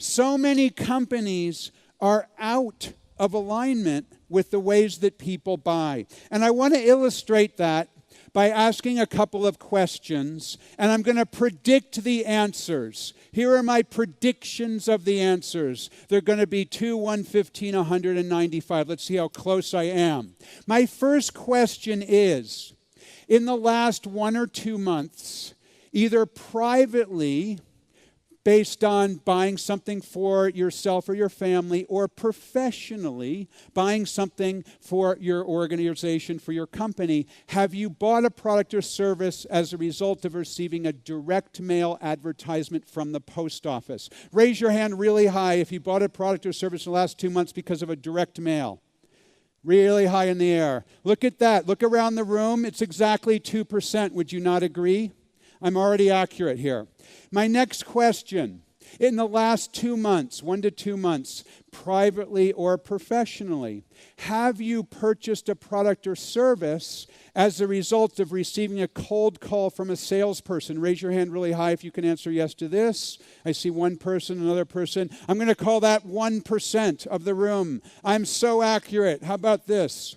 So many companies are out of alignment with the ways that people buy. And I want to illustrate that by asking a couple of questions, and I'm going to predict the answers. Here are my predictions of the answers. They're going to be 2, 115, 195. Let's see how close I am. My first question is, in the last 1 or 2 months, either privately, based on buying something for yourself or your family, or professionally, buying something for your organization, for your company, have you bought a product or service as a result of receiving a direct mail advertisement from the post office? Raise your hand really high if you bought a product or service in the last 2 months because of a direct mail. Really high in the air. Look at that. Look around the room. It's exactly 2%. Would you not agree? I'm already accurate here. My next question, in the last 2 months, 1 to 2 months, privately or professionally, have you purchased a product or service as a result of receiving a cold call from a salesperson? Raise your hand really high if you can answer yes to this. I see one person, another person. I'm going to call that 1% of the room. I'm so accurate. How about this?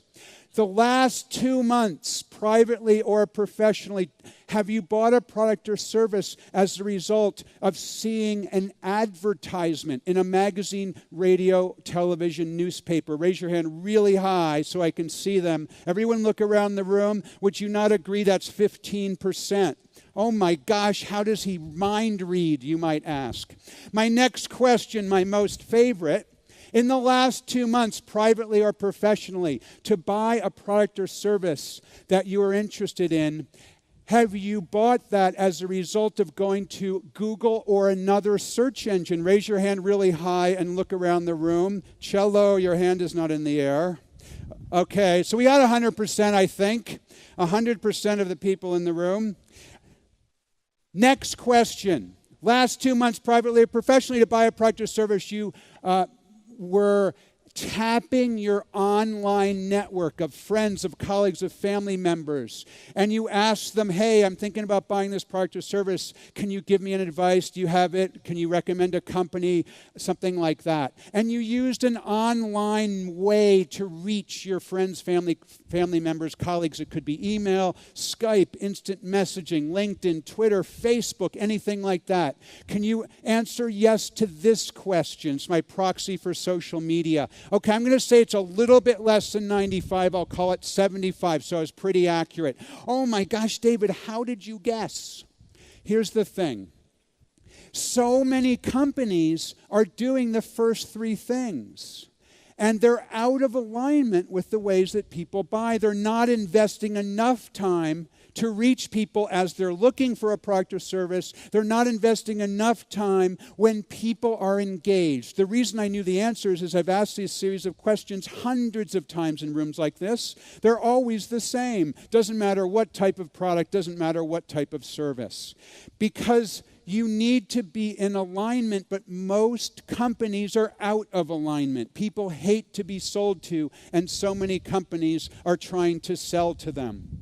The last 2 months, privately or professionally, have you bought a product or service as a result of seeing an advertisement in a magazine, radio, television, newspaper? Raise your hand really high so I can see them. Everyone look around the room. Would you not agree that's 15%? Oh my gosh, how does he mind read, you might ask. My next question, my most favorite. In the last 2 months, privately or professionally, to buy a product or service that you are interested in, have you bought that as a result of going to Google or another search engine? Raise your hand really high and look around the room. Cello, your hand is not in the air. Okay, so we got 100%, I think. 100% of the people in the room. Next question. Last 2 months, privately or professionally, to buy a product or service, you were tapping your online network of friends, of colleagues, of family members, and you ask them, hey, I'm thinking about buying this product or service. Can you give me an advice? Do you have it? Can you recommend a company? Something like that. And you used an online way to reach your friends, family members, colleagues. It could be email, Skype, instant messaging, LinkedIn, Twitter, Facebook, anything like that. Can you answer yes to this question? It's my proxy for social media. Okay, I'm going to say it's a little bit less than 95. I'll call it 75, so I was pretty accurate. Oh my gosh, David, how did you guess? Here's the thing. So many companies are doing the first 3 things, and they're out of alignment with the ways that people buy. They're not investing enough time to reach people as they're looking for a product or service. They're not investing enough time when people are engaged. The reason I knew the answers is I've asked these series of questions hundreds of times in rooms like this. They're always the same. Doesn't matter what type of product, doesn't matter what type of service. Because you need to be in alignment, but most companies are out of alignment. People hate to be sold to, and so many companies are trying to sell to them.